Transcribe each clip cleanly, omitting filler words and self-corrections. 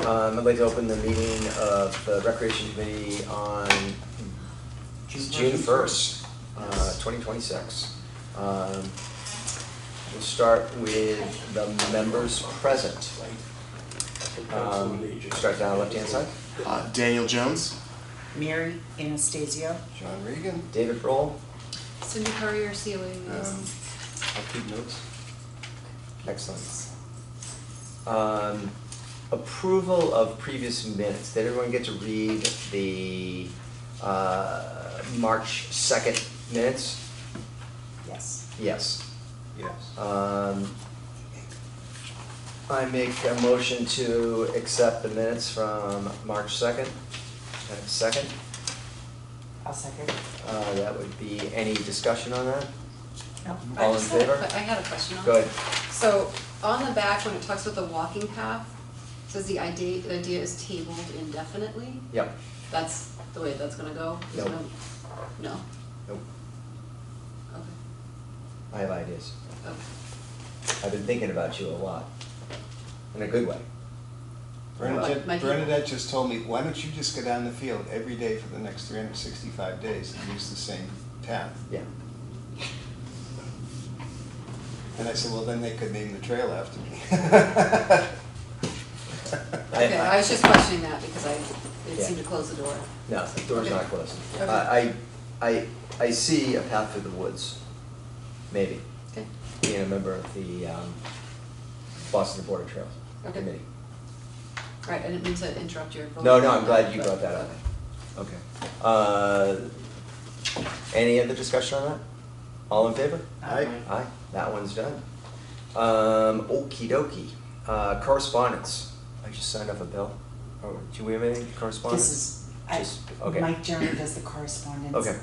I'd like to open the meeting of the Recreation Committee on June 1st, 2026. We'll start with the members present. Start down the left-hand side. Daniel Jones. Mary Anastasio. John Regan. David Roll. Cindy Currier, COA. I'll keep notes. Excellent. Approval of previous minutes. Did everyone get to read the March 2nd minutes? Yes. Yes. Yes. I make a motion to accept the minutes from March 2nd. Second? I'll second. That would be, any discussion on that? No. All in favor? I had a question on Go that. ahead. So on the back, when it talks about the walking path, it says the idea is tabled indefinitely. Yep. That's the way that's gonna go? There's Nope. No? Nope. Okay, I have ideas. okay. I've been thinking about you a lot. In a good way. Bernadette just told me, why don't you just go down the field every day for the next 365 days and use the same path? Yeah. And I said, well, then they could name the trail after me. Okay, I was just questioning that because it Yeah. seemed to close the door. No, the door's Okay. not closed. Okay. I see a path through the woods, maybe, Okay, being a member of the Boston Border Trails Okay. Committee. all right, I didn't mean to interrupt your vote. No, I'm glad you but- brought that up. okay. Okay. Any other discussion on that? All in favor? Aye. Aye, that one's done. Okey dokey. Correspondence. I just signed off a bill. Oh, do we have any correspondence? This is, okay. Mike Jeremy does the correspondence. Okay.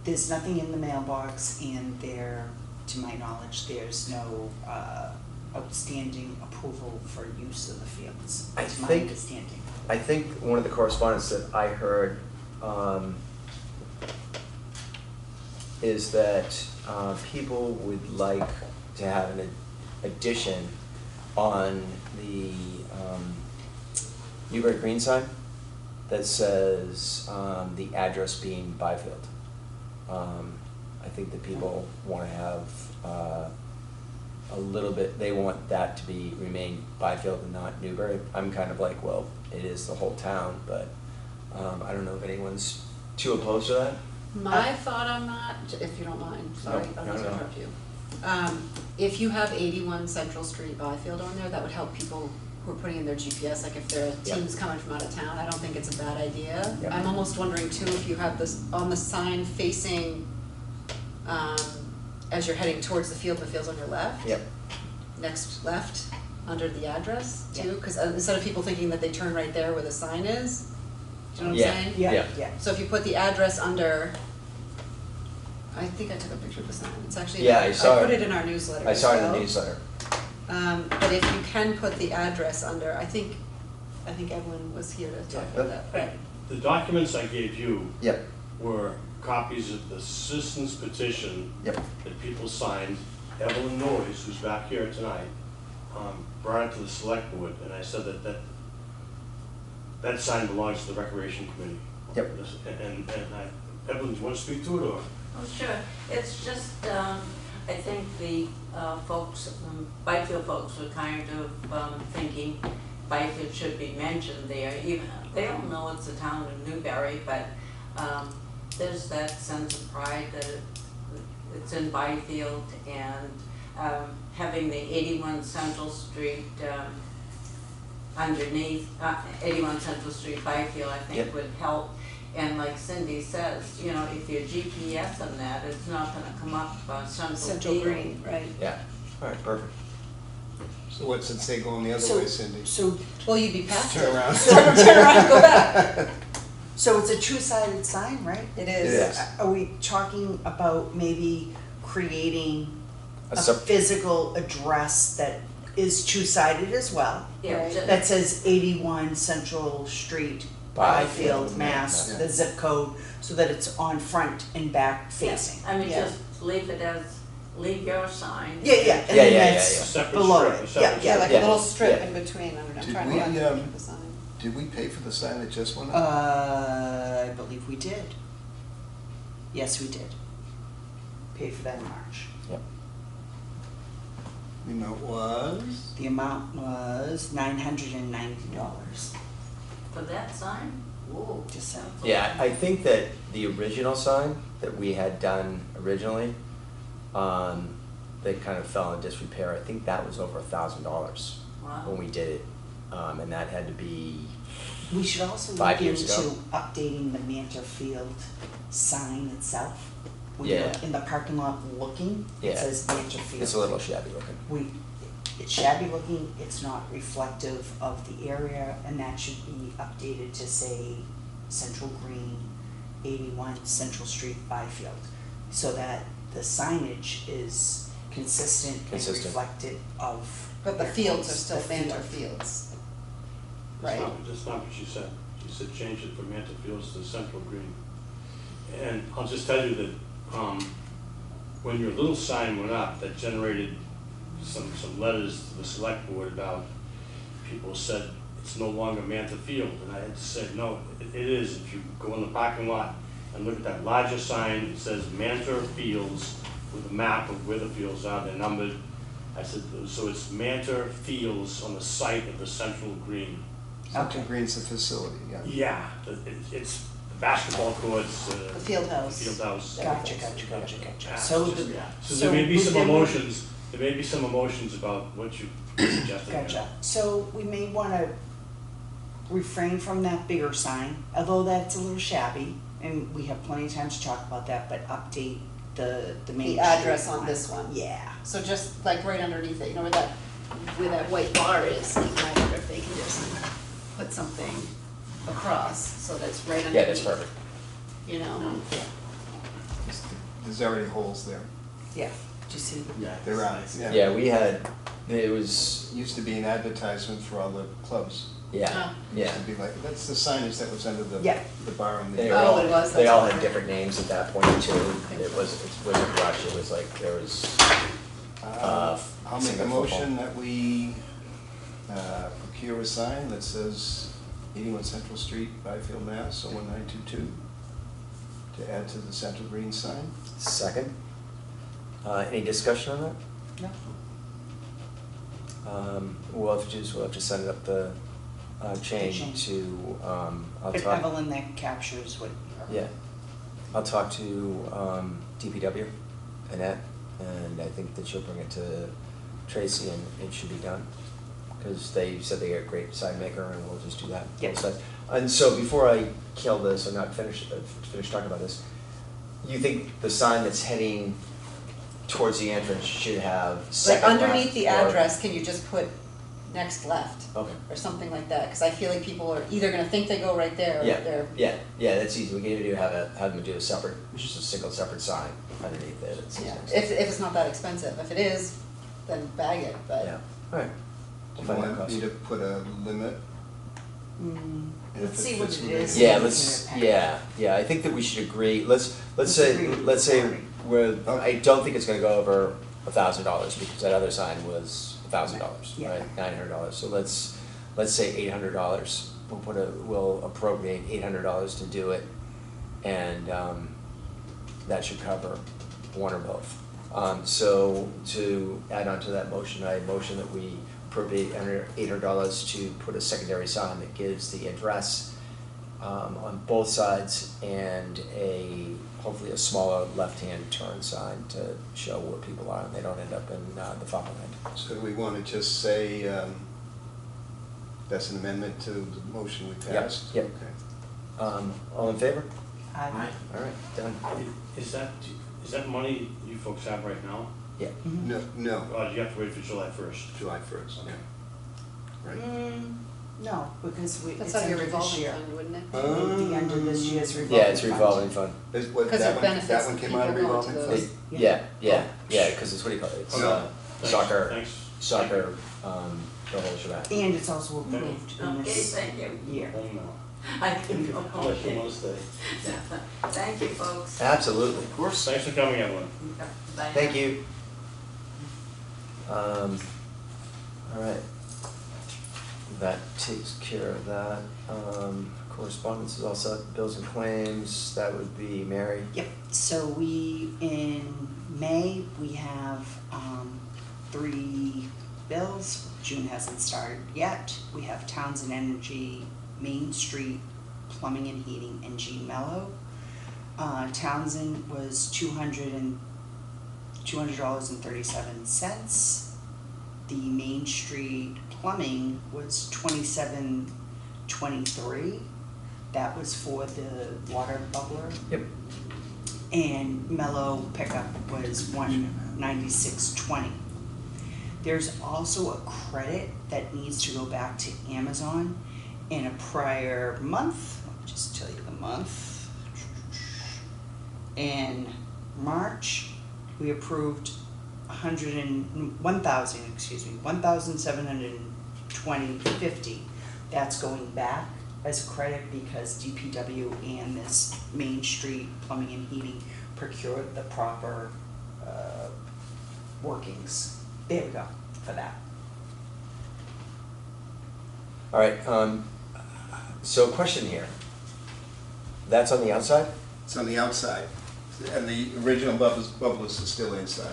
There's nothing in the mailbox, and to my knowledge, there's no outstanding approval for use of the fields. I That's my think- understanding. I think one of the correspondence that I heard is that people would like to have an addition on the Newbury Green sign that says the address being Byfield. I think that people want to have a little bit, they want that to remain Byfield and not Newbury. I'm kind of like, well, it is the whole town, but I don't know if anyone's too opposed to that. My thought on that, if you don't mind, sorry, No, I'm no, not no. gonna interrupt you. If you have 81 Central Street Byfield on there, that would help people who are putting in their GPS, like if their Yeah. team's coming from out of town, I don't think it's a bad idea. Yeah. I'm almost wondering too, if you have this on the sign facing, as you're heading towards the field's on your left. Yep. Next left, under the address Yeah. too, because instead of people thinking that they turn right there where the sign is, do you know what Yeah. I'm saying? Yeah. Yeah. So if you put the address under, I think I took a picture of the sign, it's actually, Yeah, I saw put it. it in our newsletter I as saw it in the well. newsletter. But if you can put the address under, I think Evelyn was here to talk about that. Right. The documents I gave you Yep. were copies of the citizens petition Yep. that people signed. Evelyn Noyes, who's back here tonight, brought it to the select board, and I said that sign belongs to the recreation committee. Yep. Evelyn, do you want to speak to it, or? Oh, sure. It's just, I think the folks, Byfield folks were kind of thinking Byfield should be mentioned there. Even, they don't know it's the town of Newbury, but there's that sense of pride that it's in Byfield, and having the 81 Central Street underneath, 81 Central Street Byfield, I think Yep. would help. And like Cindy says, you know, if you're GPS on that, it's not gonna come up Central Central Field. Green, right. Yeah. All right, perfect. So what's it say going the other So- way, Cindy? So, Well, you'd be past it. Turn around. Turn around and go back. so it's a two-sided sign, right? It It is. is. Are we talking about maybe creating A a physical address that is two-sided as well? Yeah, Right. ju- That says 81 Central Street, Byfield, Byfield, Mass, yeah. the zip code, so that it's on front and back facing. I mean, Yeah. just leave it as leave your sign. Yeah, and Yeah, then yeah, yeah, that's yeah. A separate below strip, a it. separate Yeah, Yeah, like Yeah. a little strip Yeah. in between, I don't know, I'm Did trying we, to understand the sign. Did we pay for the sign that just went up? I believe we did. Yes, we did. Paid for that in March. Yep. You know, it was? The amount was $990. For that sign? Ooh. Just so. Yeah, I think that the original sign that we had done originally, that kind of fell in disrepair, I think that was over $1,000 Wow. when we did it. And that had to be, We should also 5 look years into ago. updating the Mantor Field sign itself. When Yeah. you're in the parking lot looking, it Yeah. says Mantor Field. it's a little shabby looking. It's shabby looking, it's not reflective of the area, and that should be updated to say Central Green, 81 Central Street, Byfield, so that the signage is consistent and Consistent. reflected of. But the where fields are it's still the Mantor field. Fields, That's right? that's not what she said. She said change it from Mantor Fields to Central Green. And I'll just tell you that, when your little sign went up, that generated some letters to the select board about, people said it's no longer Mantor Field, and I had to say, no, it is. If you go in the parking lot and look at that larger sign, it says Mantor Fields with a map of where the fields are, they're numbered. I said, so it's Mantor Fields on the site of the Central Green. Central Green's the facility, yeah. Yeah, it's the basketball courts, The field house. The field house. Gotcha. Yeah, So it's the- just- yeah. So so there may be would some there be- emotions, about what you suggested. there. Gotcha, so we may wanna refrain from that bigger sign, although that's a little shabby, and we have plenty of time to talk about that, but update the main The address street on this one. Yeah. So just like right underneath it, you know where that white bar is, I wonder if they can just put something across, so that's right underneath. Yeah, that's perfect. You know, There's already holes there. Yeah, do you see? Yeah. They're out, yeah. Yeah, we had, it was, Used to be an advertisement for all the clubs. yeah, Oh. yeah. It'd be like, that's the signage that was under Yeah. the bar on They the. were Oh, all, it was, they that's all all had right. different names at that point too. It wasn't Rush, it was like, there was, I'll make a single motion that we procure a sign that says 81 Central Street, Byfield, Mass. 01922, to add to the Central Green sign. second. Any discussion on that? No. We'll have to send it up the chain chain. to, I'll But talk, Evelyn, that captures what. yeah. I'll talk to DPW, Annette, and I think that she'll bring it to Tracy and it should be done. Because they said they got a great sign maker and we'll just do that. Yep. And so before I kill this or not finish talking about this, you think the sign that's heading towards the entrance should have like second left? underneath the or- address, can you just put next left? Okay. Or something like that, cause I feel like people are either gonna think they go right there, or they're. Yeah, that's easy. We can either have them do a separate, just a single separate sign underneath it. It's Yeah, nice. if it's not that expensive, if it is, then bag it, but. Yeah, alright. Do We'll you find out want me cost. to put a limit? If Let's see what fits it within- is. Yeah, let's, I think that we should agree, let's say, agree. I don't think it's gonna go over $1,000 because that other sign was $1,000, Yeah. right? $900, so let's say $800. We'll appropriate $800 to do it, and, that should cover one or both. So to add on to that motion, I motion that we appropriate $800 to put a secondary sign that gives the address on both sides and hopefully a smaller left-hand turn sign to show where people are and they don't end up in the farmland. So do we want to just say, that's an amendment to the motion we passed? yep. Okay. All in favor? I- All right, done. Is that money you folks have right now? Yeah. Mhm. No, Or do you have to wait for July 1st? July 1st. Okay. Right. No, because That's it's out of your under this revolving year. fund, wouldn't it? The end of this year's revolving Yeah, it's fund. revolving fund. Is, what, 'Cause that it one, benefits that one came out of people going to revolving those. fund? Yeah, Yeah. because it's, what do you call it? It's Oh, Thanks, soccer, Thanks. soccer, the whole shebang. And it's also approved in Okay, this thank you. year. Home now. I can go home. Unless you want to stay. Thank you, folks. Absolutely. Of course. Thanks for coming, Evelyn. Bye. Thank you. All right. That takes care of that. Correspondence is all set, bills and claims, that would be Mary. Yep, so in May, we have, 3 bills. June hasn't started yet. We have Townsend Energy, Main Street, Plumbing and Heating, and G Mello. Townsend was $200.37. The Main Street plumbing was $27.23. That was for the water bubbler. Yep. And Mellow pickup was $196.20. There's also a credit that needs to go back to Amazon. In a prior month, let me just tell you the month. In March, we approved $1,720.50. That's going back as a credit because DPW and this Main Street Plumbing and Heating procured the proper workings. There we go, for that. All right, so question here. That's on the outside? It's on the outside, and the original bubblers are still inside.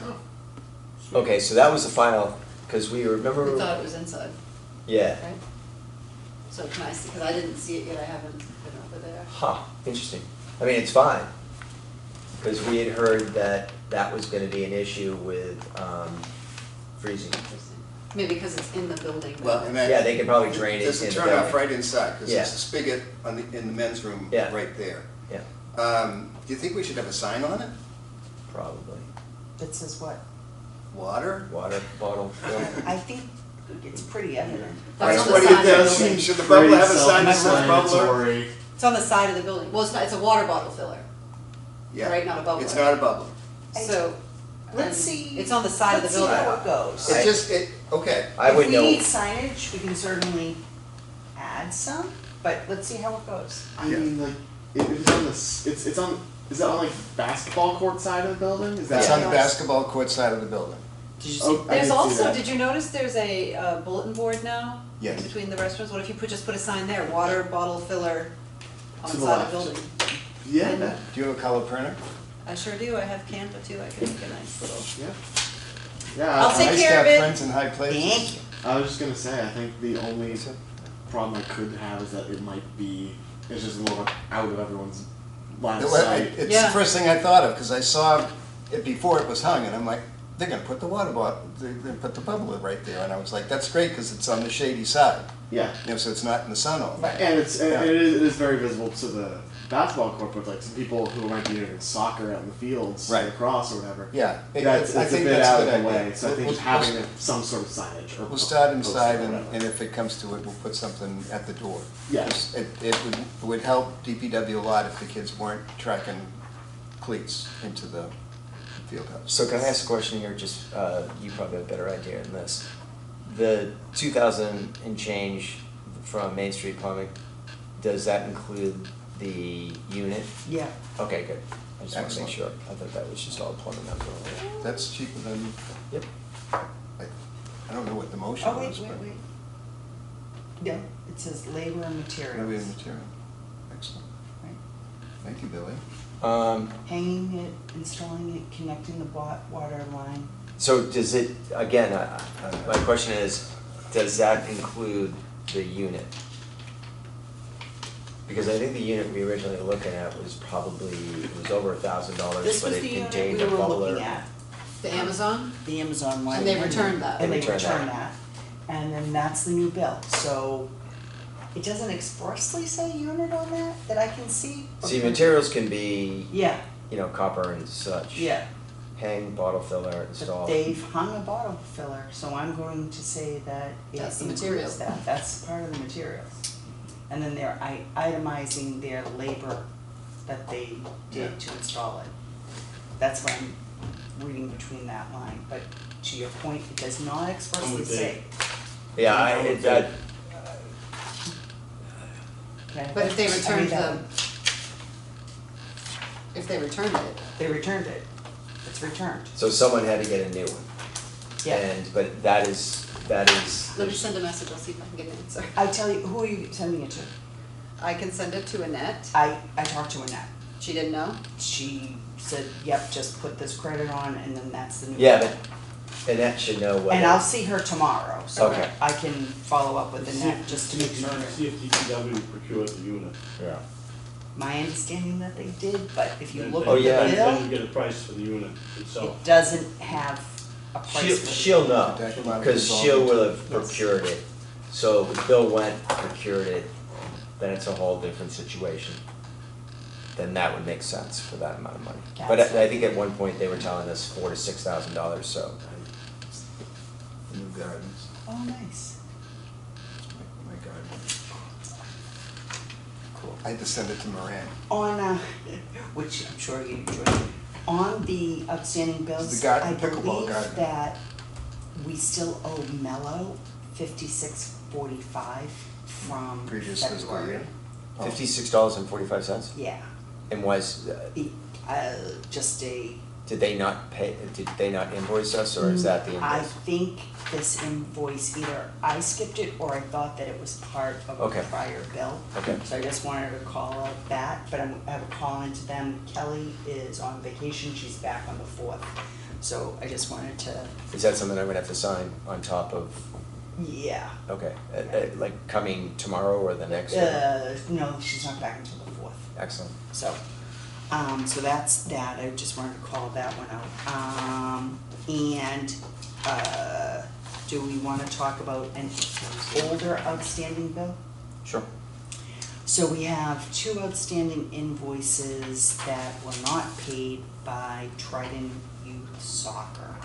Okay, so that was the final, because we remember. We thought it was inside, Yeah. right? So can I see, because I didn't see it yet, I haven't been over there. Huh, interesting. I mean, it's fine, because we had heard that that was gonna be an issue with, freezing. Maybe because it's in the building. Well, and that. Yeah, they could probably drain it There's a in the turnoff building. right inside, because Yeah. there's a spigot in the men's room Yeah. right there. Yeah, Do you think we should have a sign on it? probably. That says what? Water? Water bottle fill. I think it's pretty evident. That's on the What do you side of the think? building. Should the bubbler have a sign that says bubbler? Self-explanatory. It's on the side of the building. Well, it's not, it's a water bottle filler, Yeah. right, not a bubbler. It's not a bubbler. So. Let's and see. It's on the side of the building. Let's see how it goes. It just, okay. I would If know. we need signage, we can certainly add some, but let's see how it goes. I mean, like, it's on this. It's on. Is that on like basketball court side of the building? Is that? It's on the basketball court side of the building. Did you see? Oh, I There's did see also, that. did you notice there's a bulletin board now? Yes. In between the restrooms? What if you just put a sign there, water bottle filler on To the the side of the left. building? Yeah. That, Do you have a color printer? I sure do, I have Canva too, I can make a nice little. yeah. Yeah. I'll I, take Nice to care of have it. friends in high places. Thank you. I was just gonna say. I think the only problem I could have is that it might be. It's just a little bit out of everyone's line of sight. It's Yeah. the first thing I thought of, because I saw it before it was hung, and I'm like, they're gonna put the water bottle, they're gonna put the bubbler right there, and I was like, that's great, because it's on the shady side, Yeah. you know, so it's not in the sun all day. And it's Yeah. and it is very visible to the basketball court, but like some people who might be doing soccer out in the fields, Right. lacrosse or whatever. Yeah, That's I it's a think bit that's a out good of the idea. way. So I think We'll- just having some sort of signage or We'll start poster inside, or and whatever. if it comes to it, we'll put something at the door. Yeah. Just- It would help DPW a lot if the kids weren't tracking cleats into the field house. So can I ask a question here, just, you probably have a better idea than this. The 2,000 and change from Main Street Plumbing, does that include the unit? Yeah. Okay, good. I just want to make Excellent. sure. I thought that was just all plumbing number. That's cheaper than, Yep. I don't know what the motion Oh, wait, was, wait, but wait. Yeah, it says labor and materials. maybe the material. Excellent. Right. Thank you, Billy. Hanging it, installing it, connecting the water line. So does it, again, my question is, does that include the unit? Because I think the unit we originally were looking at was probably, it was over $1,000, This but was it the unit contained we a were bubbler. looking at, The Amazon? the Amazon one. And they returned that. And they They returned returned that. And then that's the new bill, so it doesn't expressly say unit on that I can see. See, materials can be, Yeah, you know, copper and such. yeah, Hang, bottle filler, but install. they've hung a bottle filler, so I'm going to say that it That's the includes material. that, that's part of the materials. And then they're itemizing their labor that they did to install it. That's what I'm reading between that line, but to your point, it does not expressly with say. Yeah, that, Okay? But if they I returned mean, that- if they returned it, They returned it, it's returned. so someone had to get a new one. Yeah. But that is. Let me send a message, I'll see if I can get an answer. I tell you, who are you sending it to? I can send it to Annette. I talked to Annette. She didn't know? She said, yep, just put this credit on and then that's the new. Yeah, bill. but Annette should know what. And I'll see her tomorrow, so Okay. I can follow up with See Annette if- just to make sure. See if DPW procured the unit. Yeah. My understanding that they did, but if you Then- look Oh, at yeah. the Then you bill, get a price for the unit itself. it doesn't have a price for the. She'll know, That could not because resolve she'll it. will have Yes. procured it. So if Bill went, procured it, then it's a whole different situation. Then that would make sense for that amount of money. But That's- I think at one point they were telling us $4,000 to $6,000, so. New gardens, Oh, nice. my garden. Cool. I had to send it to Moran. On, which I'm sure you enjoyed, on the outstanding bills, the garden, I pickleball believe garden. that we still owe Mello $56.45 from Previous fiscal February. year. Oh. $56.45? Yeah, And was, just a. did they not pay, did they not invoice us, or is that the I invoice? think this invoice, either I skipped it or I thought that it was part of a Okay. prior bill. Okay. So I just wanted to call out that, but I have a call into them. Kelly is on vacation, she's back on the 4th. So I just wanted to, Is that something I'm gonna have to sign on top of, yeah. okay, like coming tomorrow or the next? day? No, she's not back until the 4th. Excellent. So, so that's that, I just wanted to call that one out. Do we wanna talk about an older outstanding bill? Sure. So we have 2 outstanding invoices that were not paid by Triton Youth Soccer.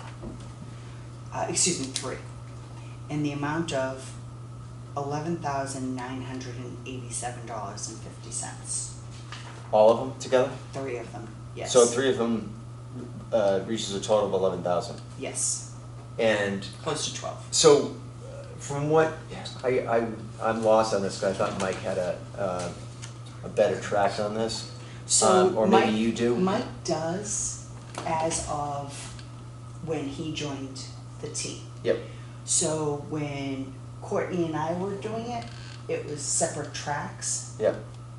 3, in the amount of $11,987.50. All of them together? 3 of them, yes. So 3 of them reaches a total of 11,000. Yes, And close to 12. so, from what, I'm lost on this, 'cause I thought Mike had a better track on this. So Or maybe you do? Mike does as of when he joined the team. Yep. So when Courtney and I were doing it, it was separate tracks. Yep.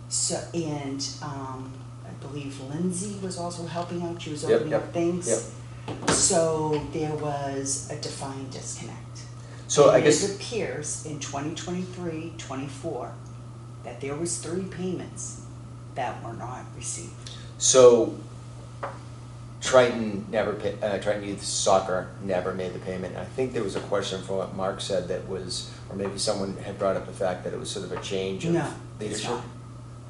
So, and I believe Lindsay was also helping out, she was Yep, opening yep, up things. yep. So there was a defined disconnect. So I And guess, it appears in 2023-24 that there was 3 payments that were not received. so Triton Triton Youth Soccer never made the payment. I think there was a question from what Mark said that was, or maybe someone had brought up the fact that it was sort of a change of No, it's leadership. not.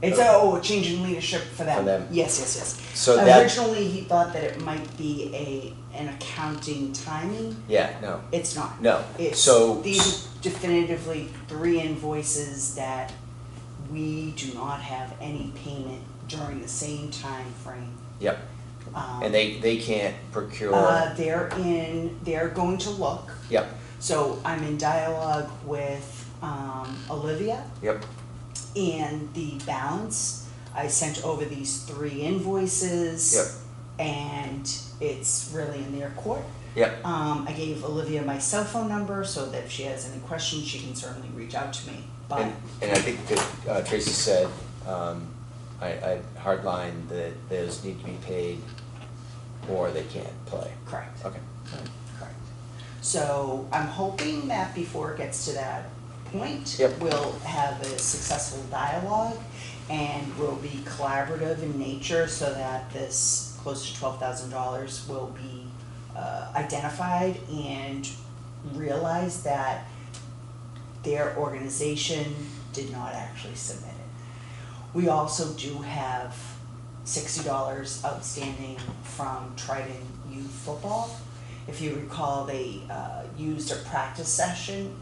It's Okay. a change in leadership for them. For them. Yes. So that, Originally, he thought that it might be an accounting timing. yeah, no, It's not. no. It's, So, these are definitively 3 invoices that we do not have any payment during the same time frame. yep, and they can't procure, They're going to look. yep, So I'm in dialogue with Olivia. yep, And the balance, I sent over these 3 invoices. Yep. And it's really in their court. yep. I gave Olivia my cell phone number so that if she has any questions, she can certainly reach out to me. But And I think that Tracy said, I hardlined that those need to be paid or they can't play. correct, Okay. correct. So I'm hoping that before it gets to that point, Yep. we'll have a successful dialogue and we'll be collaborative in nature so that this close to $12,000 will be identified and realize that their organization did not actually submit it. We also do have $60 outstanding from Triton Youth Football. If you recall, they used a practice section,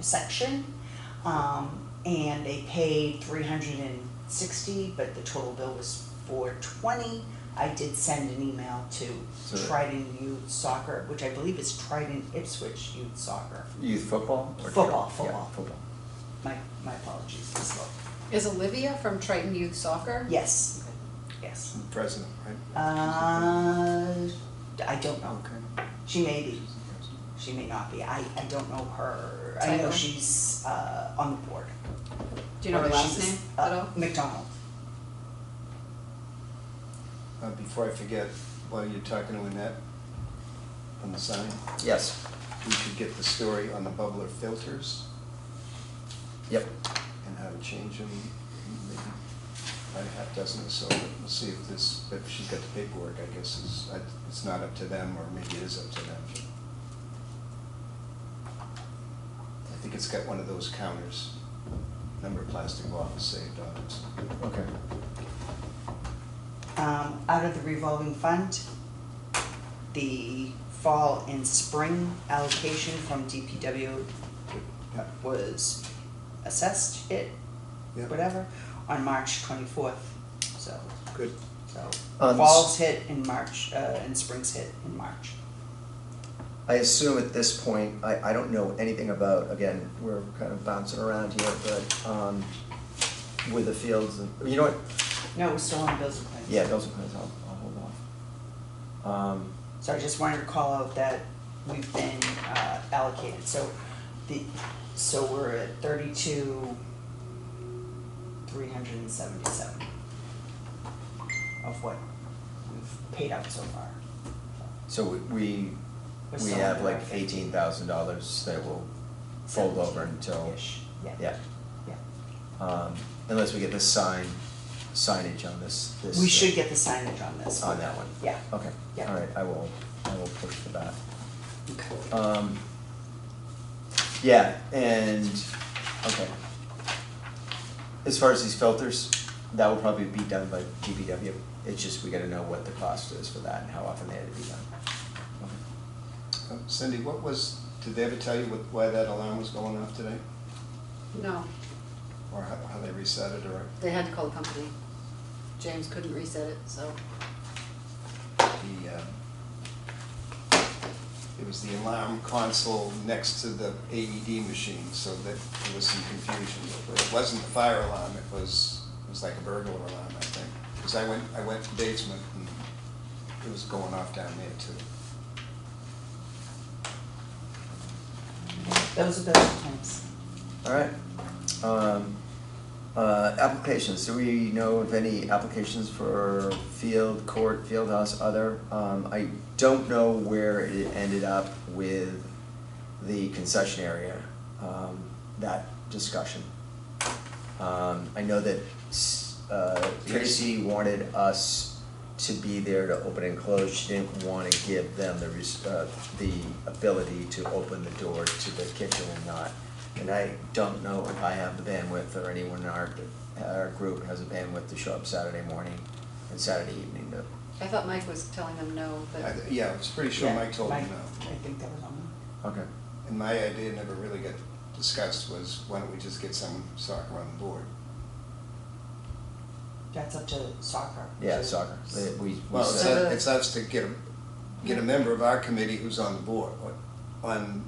and they paid $360, but the total bill was $420. I did send an email to So- Triton Youth Soccer, which I believe is Triton Ipswich Youth Soccer. Youth football? Football, Yeah, football. football. My apologies, misspoke. Is Olivia from Triton Youth Soccer? Yes, yes. President, right? I don't know. Okay. She may be. she may not be, I don't know her, I know Title? she's, on the board. Do you know her Or last she's, name at all? McDonald. Before I forget, while you're talking to Annette on the sign, Yes, we should get the story on the bubbler filters yep, and how to change them, maybe by a half dozen or so, but we'll see if if she's got the paperwork, I guess it's not up to them, or maybe it is up to them. I think it's got one of those counters, number of plastic bottles saved on it. okay. Out of the revolving fund, the fall and spring allocation from DPW was assessed, hit, Yeah. whatever, on March 24th, so, Good. fall's hit in March, and spring's hit in March. I assume at this point, I don't know anything about, again, we're kind of bouncing around here, but, with the fields and, you know what? No, we're still on bills and claims. Yeah, those are plans, I'll hold off. So I just wanted to call out that we've been allocated, so we're at 32,377 of what we've paid out so far. So we We're we still have under like our $18,000 that will fold over until, Ish. yeah. Yeah. Unless we get the signage on this. We should get the signage on this. On that one? Yeah. Okay, Yeah. all right, I will push for that. Okay. Yeah, and, okay. As far as these filters, that will probably be done by DPW. It's just, we gotta know what the cost is for that and how often they had to be done. Okay. Cindy, did they ever tell you why that alarm was going off today? No, Or how they reset it, or they had to call the company. James couldn't reset it, so. it was the alarm console next to the AED machine, so that there was some confusion. But it wasn't the fire alarm, it was like a burglar alarm, I think. Because I went to the basement and it was going off down there too. Those are bills and claims. All right. Applications, do we know of any applications for field, court, field house, other? I don't know where it ended up with the concession area, that discussion. I know that, Tracy wanted us to be there to open and close. She didn't wanna give them the ability to open the door to the kitchen and not. And I don't know if I have the bandwidth or anyone in our group has a bandwidth to show up Saturday morning and Saturday evening to. I thought Mike was telling them no, but Yeah, I was pretty sure Yeah, Mike told me Mike, no. I think that was on Okay. And my idea never really got discussed was, why don't we just get some soccer on the board? that's up to soccer. Yeah, to- soccer. We Well, said, it's us to get a member of our committee who's on the board, on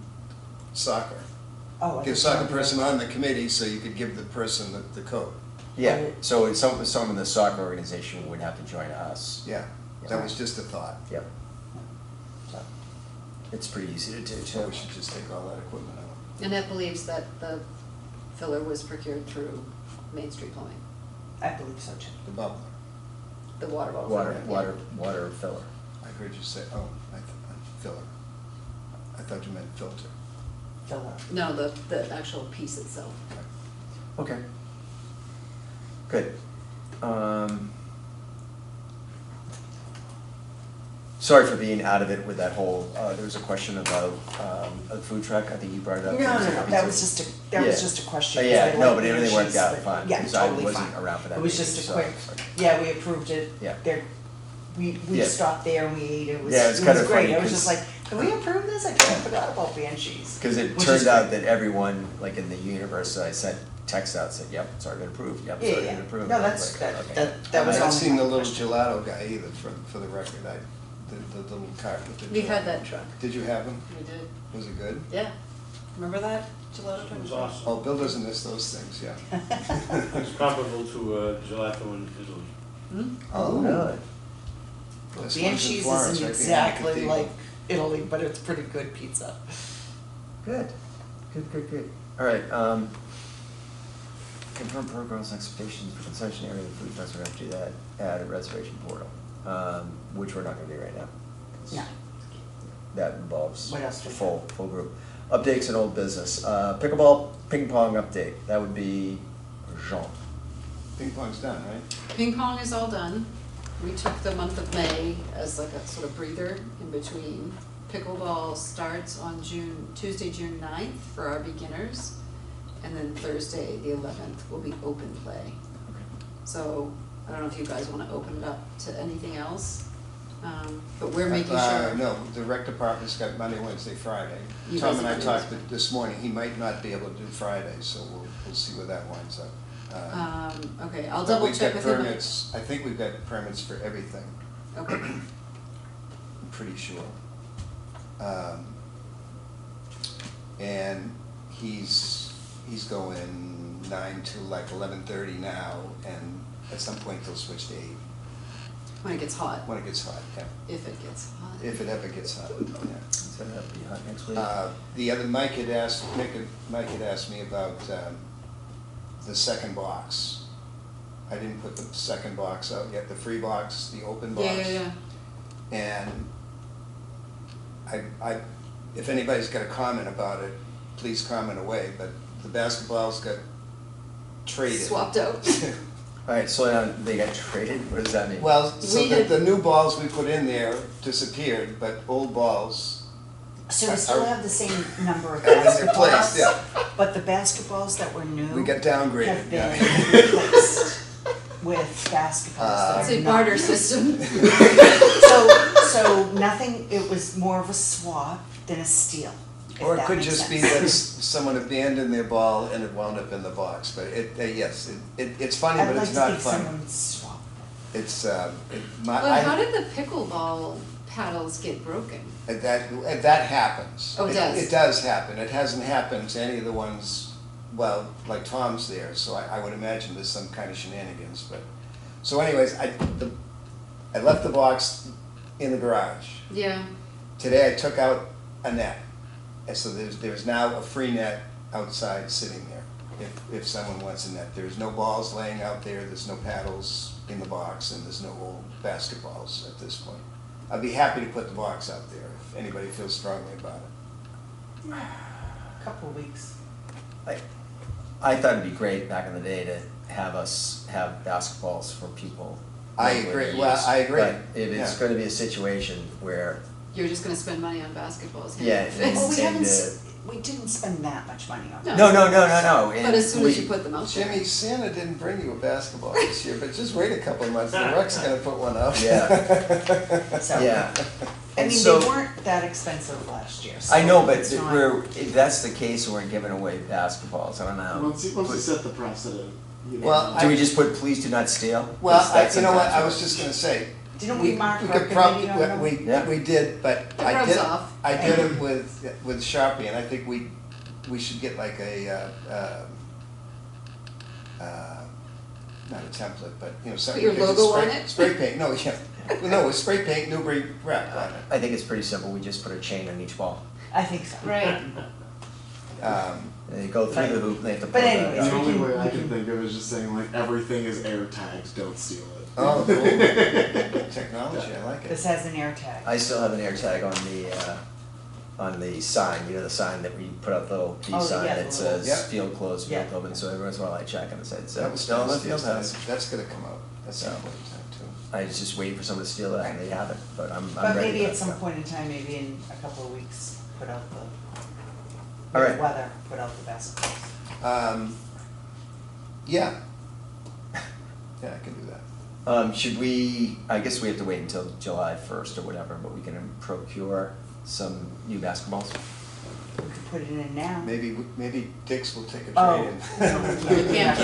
soccer. Oh, I Get a thought soccer you were- person on the committee so you could give the person the code. yeah, so it's someone in the soccer organization would have to join us. Yeah, that was just a thought. Yep. So, it's pretty easy to do So too. we should just take all that equipment out. Annette believes that the filler was procured through Main Street Plumbing, I believe so too. The bubbler. the water bottle. Water, filler, yeah. water filler. I heard you say, filler. I thought you meant filter. Filler. No, the actual piece itself. Okay. Good. Sorry for being out of it with that whole, there was a question about, a food truck, I think you brought it No, up. no, no, that was just a question. 'cause Yeah, they no, like but the everything worked issues, out but- fine, Yeah, because I totally wasn't fine. around for that It was meeting, just a so- quick, yeah, we approved it. Yeah. We Yeah. stopped there and we ate, it was, Yeah, it's it kinda was great, funny I was 'cause- just like, can we approve this? I totally forgot about Banshees. Because it Which is turned out great. that everyone, like in the universe, I sent text out, said, yep, it's already been approved, yep, it's Yeah, already yeah. been approved. No, And I that's- was like, that- okay. that I was haven't all seen my the little question. gelato guy either, for the record. The little cart with the. We've had gelato. that truck. Did you have him? We did. Was it good? Yeah. Remember that gelato truck? It was awesome. Oh, Bill doesn't miss those things, yeah. It's comparable to gelato in Italy. Hmm? Oh, Really? This one's in Banshees Florence, isn't right behind the exactly cathedral. like Italy, but it's pretty good pizza. Good. All right, confirm protocols and expectations for concession area and food trucks, we're gonna have to do that at a reservation portal, which we're not gonna do right now. 'cause No. That involves What else the we full group. Updates in old business, pickleball, ping pong update, that would be Jean. Ping pong's done, right? Ping pong is all done. We took the month of May as like a sort of breather in between. Pickleball starts on Tuesday, June 9th for our beginners. And then Thursday, the 11th, will be open play. So I don't know if you guys wanna open it up to anything else, but we're making sure. No, the rec department's got Monday, Wednesday, Friday. You Tom guys and I have talked Monday, this morning, he might not be able to do Friday, so we'll see where that winds up. Okay, I'll But double we've check got with him. permits, I think we've got permits for everything, Okay, I'm pretty sure. And he's going 9 to like 11:30 now, and at some point he'll switch to 8, when it gets hot, when it gets hot, yeah. if it gets hot. If it ever gets hot, yeah. So that'll be hot next week. The other, Mike had asked me about the second box. I didn't put the second box out yet, the free box, the open box. Yeah. And I, if anybody's got a comment about it, please comment away, but the basketballs got traded. Swapped out. All right, slow down, they got traded, what does that mean? Well, so We the, had- the new balls we put in there disappeared, but old balls So we still have the same number of are in their place, basketballs, yeah. but the basketballs that were new We got downgraded, have yeah. been replaced with basketballs that It's are a not. barter system. So nothing, it was more of a swap than a steal, if Or it that could makes just be sense. that someone abandoned their ball and it wound up in the box, but yes, it's funny, but it's not I'd like to funny. think someone swapped. It's, But how did the pickleball paddles get broken? that happens. Oh, it does? It does happen, it hasn't happened to any of the ones, well, like Tom's there, so I would imagine there's some kind of shenanigans, but. So anyways, I left the box in the garage. Yeah. Today I took out a net, and so there's now a free net outside sitting there, if someone wants a net. There's no balls laying out there, there's no paddles in the box, and there's no old basketballs at this point. I'd be happy to put the box out there if anybody feels strongly about it. Couple of weeks. I thought it'd be great back in the day to have us have basketballs for people. I locally agree. to Well, use. I agree. But if it's Yeah. gonna be a situation where, You're just gonna spend money on basketballs. Yeah, Well, we And, haven't, we didn't spend that much money on it. No. no. But as soon as you put them out there. Jimmy, Santa didn't bring you a basketball this year, but just wait a couple of months, the Rec's gonna put one up. Yeah. So, Yeah. I And mean, so- they weren't that expensive last year, so I know, but it's not- if that's the case, we're giving away basketballs, I don't know. Once you set the precedent, you know. Well, Do we just put, please do not steal? Well, That's you know what, I sometimes was just gonna say. Didn't we mark our could prob- committee on them? We did, but It I rubs did, off. I did it with Sharpie, and I think we should get like a, not a template, but, you know, something. Put your you could just logo on spray- it? Spray paint, no, yeah, well, no, with spray paint Newbury Rec on it. I think it's pretty simple, we just put a chain on each ball. I think so. Right. They go through the hoop, they have to But pull that anyways, The out. only can- way I we can can- think of is just saying like everything is air tagged, don't steal it. Oh, cool. Technology, I like This it. has an air tag. I still have an air tag on the sign, you know, the sign that we put up, the little Oh, P sign yeah, that the little- says Yep. field closed, field Yeah. open, so every once in a while I check and it says, That was still in the field house. That's gonna come out, that's So. some point in time too. I was just waiting for someone to steal that and they haven't, but I'm But ready. maybe for at that. some point in time, maybe in a couple of weeks, put out the, All with right. weather, put out the basketballs. Yeah. Yeah, I can do that. Should we, I guess we have to wait until July 1st or whatever, but we can procure some new basketballs? We could put it in now. Maybe Dick's will take a Oh. trade in. You can't put it in, you have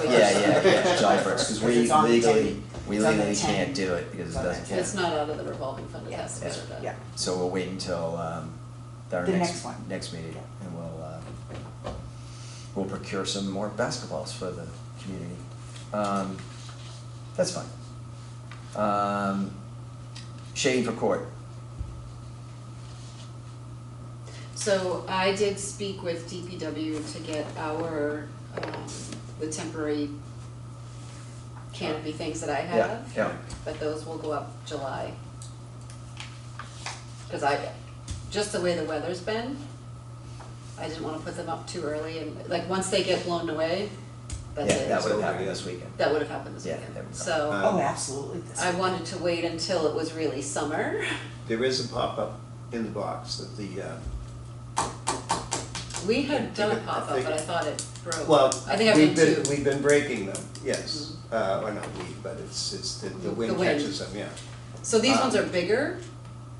to wait. Yeah, July 1st, because Because we it's on the legally, 10. we It's on the legally 10. can't do it because It's it on the doesn't 10. count. It's not out of the revolving fund, it Yeah, has to be out of that. Yeah, So we'll wait until our The next next one. next meeting, and we'll procure some more basketballs for the community. That's fine. Shading for court. So I did speak with DPW to get our, the temporary canopy things that I Yeah, have. yeah. But those will go up July. Cause just the way the weather's been, I didn't wanna put them up too early and, like, once they get blown away, that's Yeah, it. that would have over, happened yeah. this weekend. That would have happened this Yeah, weekend. there we go. So, Oh, absolutely. I wanted to wait until it was really summer. There is a pop-up in the box that the, We had done a I pop-up, think- but I thought it broke. well, I think I've we've done been, two. we've been breaking them, yes. Or not we, but it's, the The wind wind. catches them, yeah. So these ones are bigger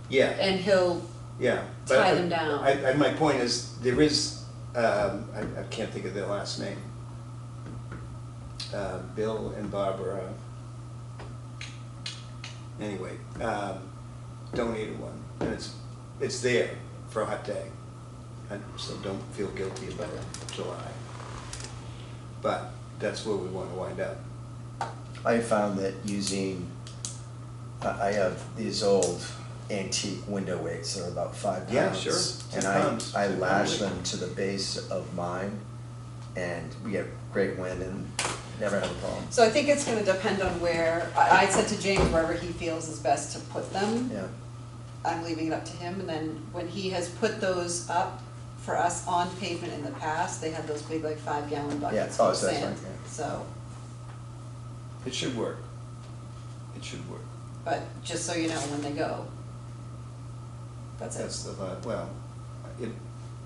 Yeah, and he'll, yeah. But tie them down. my point is, there is, I can't think of their last name. Bill and Barbara, anyway, donated one, and it's there for a hot day. And so don't feel guilty about July. But that's where we wanna wind up. I found that using, I have these old antique window weights that are about 5 pounds. Yeah, sure. And 2 pounds. I 2 pound lash weight. them to the base of mine, and we get great wind and never have a problem. so I think it's gonna depend on where, I said to James, wherever he feels is best to put them. Yeah, I'm leaving it up to him, and then when he has put those up for us on pavement in the past, they had those big, like, 5-gallon buckets Yeah, oh, full of so that's sand, fine, yeah. so, It should work. It should work. but just so you know, when they go, that's it. That's the, well,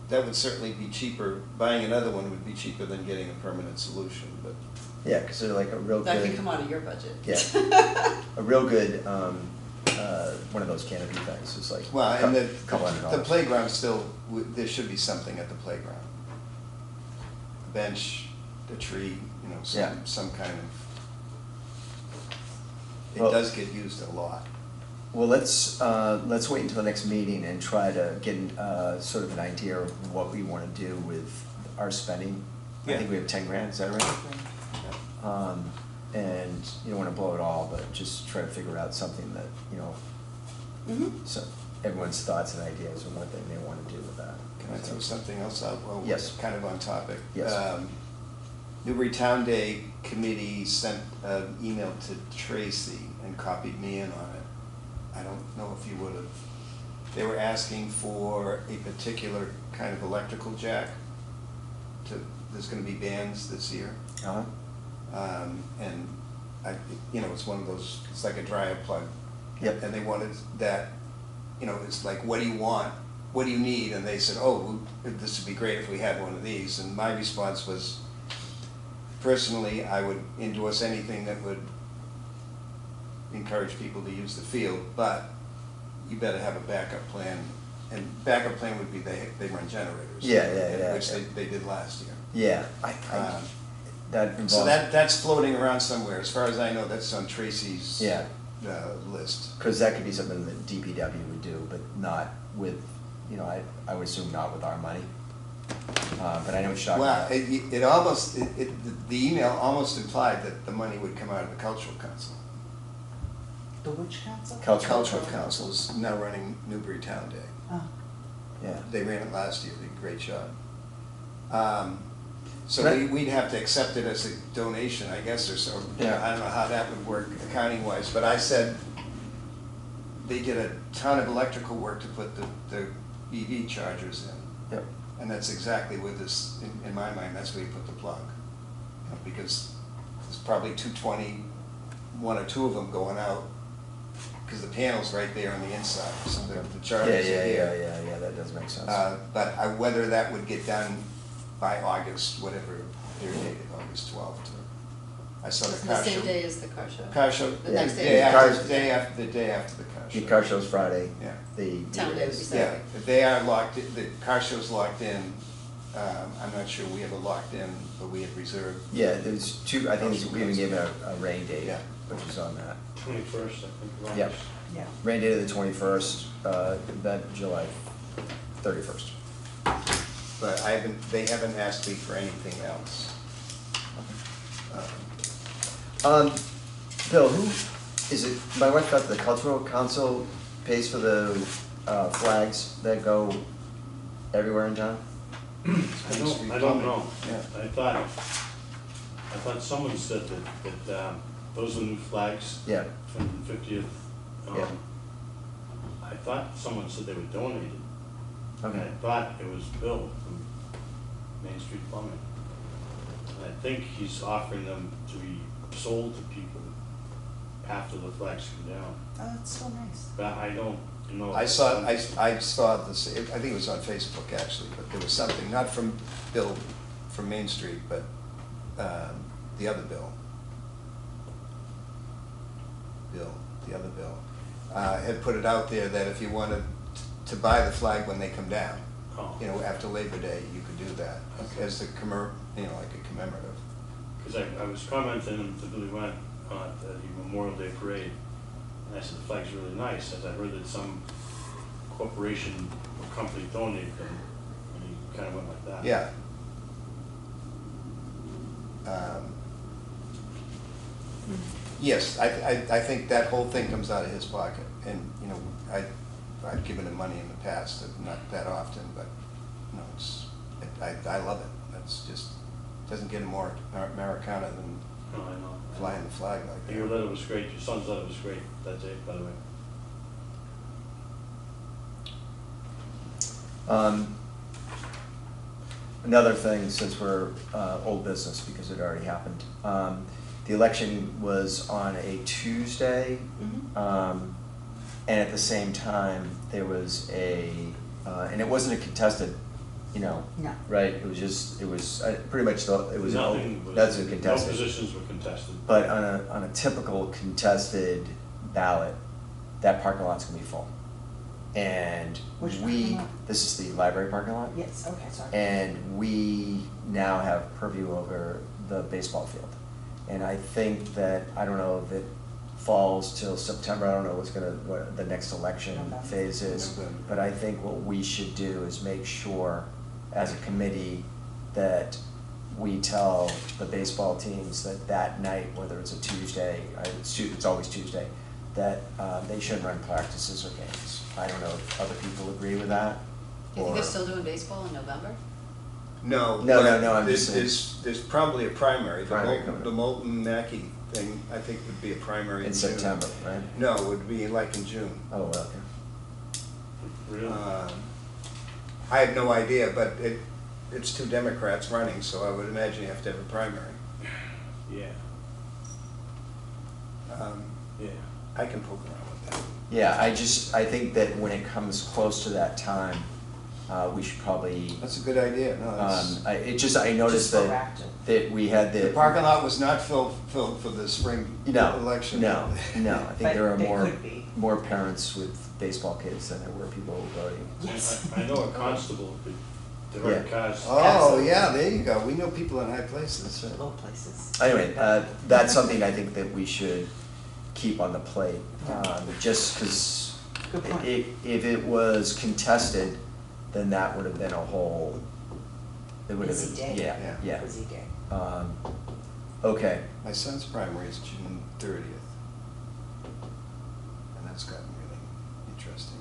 that would certainly be cheaper, buying another one would be cheaper than getting a permanent solution, but. yeah, because they're like a real That can good, come out of your budget. Yeah. a real good, one of those canopy things, it's like Well, and couple the $100. playground still, there should be something at the playground. A bench, a tree, you know, Yeah. some kind of. It Well- does get used a lot. Well, let's wait until the next meeting and try to get sort of an idea of what we want to do with our spending. I Yeah. think we have 10 grand, is that right? And you don't want to blow it all, but just try to figure out something that, you know, so everyone's thoughts and ideas on what they may want to do with that. Can I throw something else out? Well, Yes. kind of on topic. Yes. Newbury Town Day Committee sent an email to Tracy and copied me in on it. I don't know if you would have. They were asking for a particular kind of electrical jack there's gonna be bands this year. Uh-huh. And it's one of those, it's like a dryer plug. Yep. And they wanted that, it's like, what do you want? What do you need? And they said, oh, this would be great if we had one of these. And my response was, personally, I would endorse anything that would encourage people to use the field, but you better have a backup plan. And backup plan would be they run generators. Yeah. Which they did last year. Yeah, that involves. So that's floating around somewhere. As far as I know, that's on Tracy's Yeah. List. Because that could be something that DPW would do, but not with, I would assume not with our money. But I know it's shocking. Well, it almost, the email almost implied that the money would come out of the Cultural Council. The which council? Cultural Council is now running Newbury Town Day. Oh, Yeah. They ran it last year, did a great job. So Right. we'd have to accept it as a donation, I guess, or so. Yeah. I don't know how that would work accounting wise, but I said they did a ton of electrical work to put the EV chargers in. Yep. And that's exactly where this, in my mind, that's where you put the plug. Because there's probably 220, one or two of them going out, because the panel's right there on the inside, so the chargers are here. Yeah, that does make sense. But whether that would get done by August, whatever their date is, August 12th. I saw the It's car the show. same day as the car show. Car show, The the next day. day after, Cars- the day after the car show. The car show's Friday. Yeah. The. Town day would be Yeah, Saturday. they are locked, the car show's locked in. I'm not sure we have it locked in, but we have reserved. Yeah, there's two, I think we even gave a rain date, Yeah. which is on that. 21st, I think. August. Yep. yeah. Rain date of the 21st, then July 31st. But they haven't asked me for anything else. Bill, who, is it, my wife thought the cultural council pays for the flags that go everywhere in town? I don't know. Yeah. I thought someone said that those are new flags. Yeah. From the 50th. Yeah. I thought someone said they were donated. And Okay. I thought it was Bill from Main Street Plumbing. And I think he's offering them to be sold to people after the flags come down. Oh, that's so nice. But I don't know. I saw this, I think it was on Facebook actually, but there was something, not from Bill from Main Street, but the other Bill. The other Bill, had put it out there that if you wanted to buy the flag when they come down, Oh. you know, after Labor Day, you could do that as a like a commemorative. Because I was commenting to Billy Went at the Memorial Day Parade, and I said the flag's really nice, as I heard that some corporation or company donated them, and he kind of went like that. Yeah. Yes, I think that whole thing comes out of his pocket, and, you know, I've given him money in the past, not that often, but, you know, I love it. That's just, doesn't get more Americana than No, I know. flying the flag like that. Your letter was great, your son's letter was great that day, by the way. Another thing, since we're old business, because it already happened, the election was on a Tuesday, and at the same time, there was and it wasn't a contested, you know, No. right? It was just, it was pretty much, it was, Nothing was, that's a no contested. positions were contested. But on a typical contested ballot, that parking lot's gonna be full. And Which parking lot? this is the library parking lot. Yes, okay, sorry. And we now have purview over the baseball field. And I think that, I don't know if it falls till September, I don't know what the next election November. phase is. November. But I think what we should do is make sure, as a committee, that we tell the baseball teams that night, whether it's a Tuesday, it's always Tuesday, that they shouldn't run practices or games. I don't know if other people agree with that. Do you think they're or- still doing baseball in November? No. No, but I'm just saying. There's probably a primary. Primary coming up. The Molten Mackey thing, I think, would be a primary in In June. September, right? No, it would be like in June. Oh, well, Really? I have no idea, but it's two Democrats running, so I would imagine you have to have a primary. Yeah, yeah. I can poke around with that. yeah, I think that when it comes close to that time, we should probably, That's a good idea, no, that's. I noticed Just that, proactive. that we had The parking lot was not filled for the spring election. No, I think there are But they could be. more parents with baseball kids than there were people voting. Yes. I know a constable could direct Yeah. cars. Oh, Absolutely. yeah, there you go. We know people in high places. Low places. Anyway, that's something I think that we should keep on the plate, just because Good point. if it was contested, then that would have been a whole, it would have Busy been, day. yeah. Busy day. Okay, My son's primary is June 30th. And that's gotten really interesting.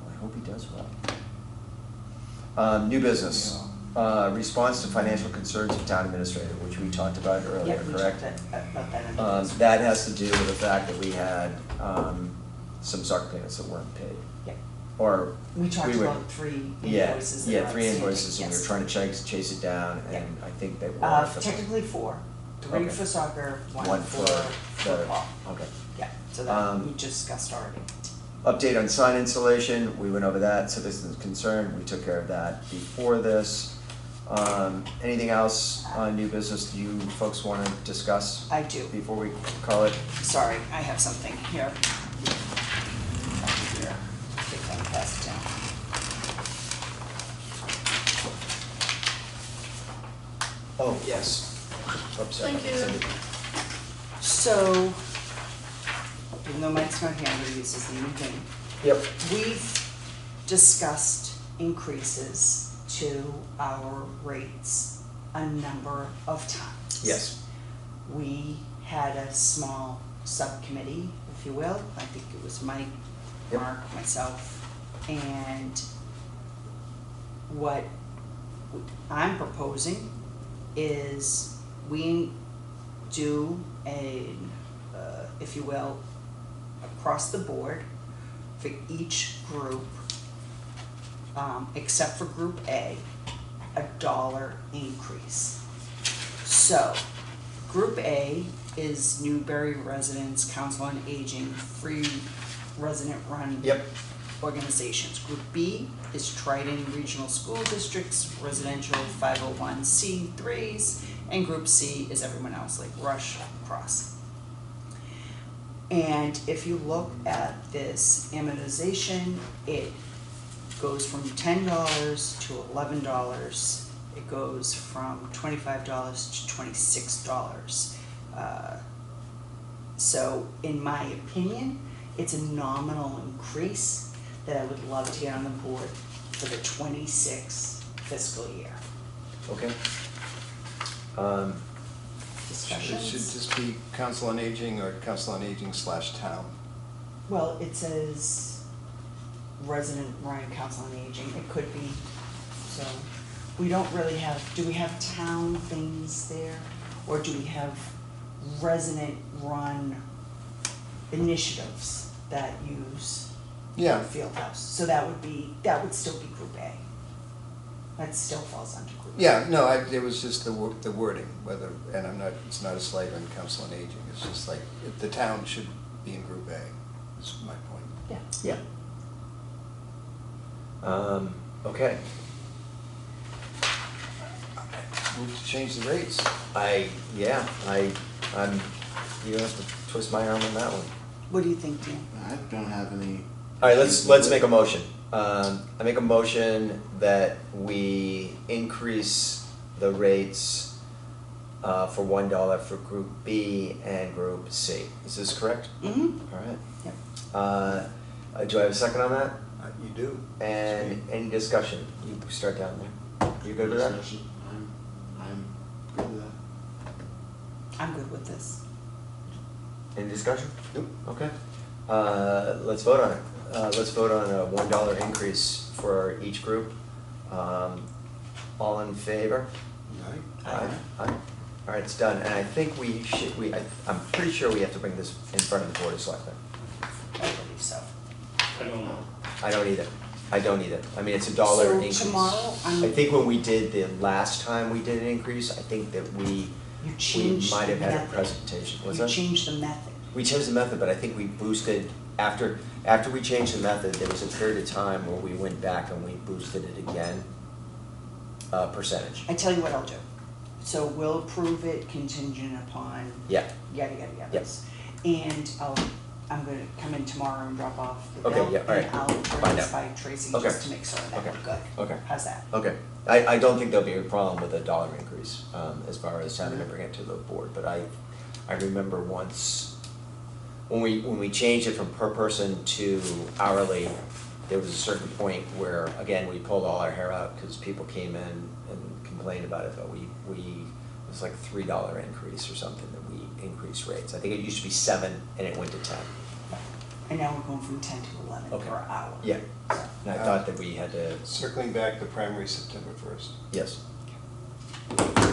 well, I hope he does well. New business, response to financial concerns of town administrator, which we talked about earlier, Yeah, we correct? talked about that in the That has to do with the fact that we had some soccer payments that weren't paid. Yeah. Or We talked were- about 3 Yeah, invoices that yeah, are 3 outstanding. invoices, and we were Yes. trying to chase it down, Yeah. and I think that we're off the. Technically 4, 3 Okay. for soccer, 1 One for the- football. Okay. Yeah, so that Um, we discussed already. Update on sign installation, we went over that, citizens concerned, we took care of that before this. Anything else on new business do you folks wanna discuss I do. before we call it? Sorry, I have something here. Here, take that and pass it down. Oh, yes. Oops, sorry. Thank you. So, even though Mike's not here, I'm gonna use his name again. Yep. We've discussed increases to our rates a number of times. Yes. We had a small subcommittee, if you will, I think it was Mike, Yep. Mark, myself, And what I'm proposing is we do a, if you will, across the board for each group, except for Group A, $1 increase. So, Group A is Newbury Residents Council on Aging, free resident-run Yep. organizations. Group B is Triton Regional School District's residential 501c3s, and Group C is everyone else, like Rush, Cross. And if you look at this amortization, it goes from $10 to $11. It goes from $25 to $26. So in my opinion, it's a nominal increase that I would love to get on the board for the 26 fiscal year. Okay. It should just be Council on Aging or Council on Aging / town. Well, it says resident Ryan Council on Aging, it could be, so, we don't really have, do we have town things there? Or do we have resident-run initiatives that use Yeah. the field house? So that would still be Group A. That still falls under Group A. Yeah, no, it was just the wording, whether, and I'm not, it's not a slight on Council on Aging, it's just like, the town should be in Group A, is my point. Yeah. Yeah. Okay. Move to change the rates. I'm, you don't have to twist my arm on that one. What do you think, Dan? I don't have any. All right, let's make a motion. I make a motion that we increase the rates for $1 for Group B and Group C. Is this correct? Mm-hmm. All right. Yep. Do I have a second on that? You do. And any discussion? You start down there. You good with that? Discussion. I'm good with that. I'm good with this. Any discussion? Nope. Okay. Let's vote on it. Let's vote on a $1 increase for each group. All in favor? Aye. Aye. All right, it's done. And I think I'm pretty sure we have to bring this in front of the Board of Selectmen. I believe so. I don't know. I don't either. I mean, it's $1 So increase. tomorrow, I think when we did the last time we did an increase, I think that we changed might have the had a method. presentation. What's You that? changed the method. We changed the method, but I think we boosted, after we changed the method, there was a period of time where we went back and we boosted it again, percentage. I tell you what I'll do. So we'll approve it contingent upon Yeah, yada, yada, yada. Yes. And I'm gonna come in tomorrow and drop off the Okay, bill. yeah, all right. And I'll Find run this out. by Tracy Okay. just to make sure that Okay. we're good. Okay. How's that? okay. I don't think there'll be a problem with $1 increase, as far as having to bring it to the board, but I remember once, when we changed it from per person to hourly, there was a certain point where, again, we pulled all our hair out because people came in and complained about it, but it was like a $3 increase or something that we increased rates. I think it used to be 7 and it went to 10. And now we're going from 10 to 11 Okay. per hour. Yeah, and I thought that we had to, Circling back to primary September 1st. yes.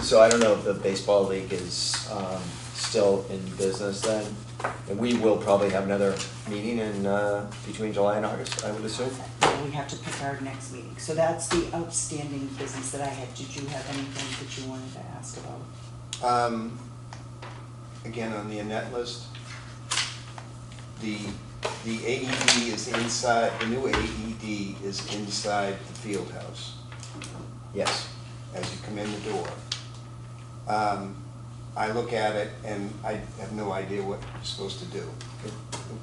So I don't know if the baseball league is still in business then, and we will probably have another meeting in between July and August, I would assume. Yeah, we have to pick our next meeting. So that's the outstanding business that I had. Did you have anything that you wanted to ask about? Again, on the Annette list, the AED is inside, the new AED is inside the field house Yes. as you come in the door. I look at it and I have no idea what you're supposed to do.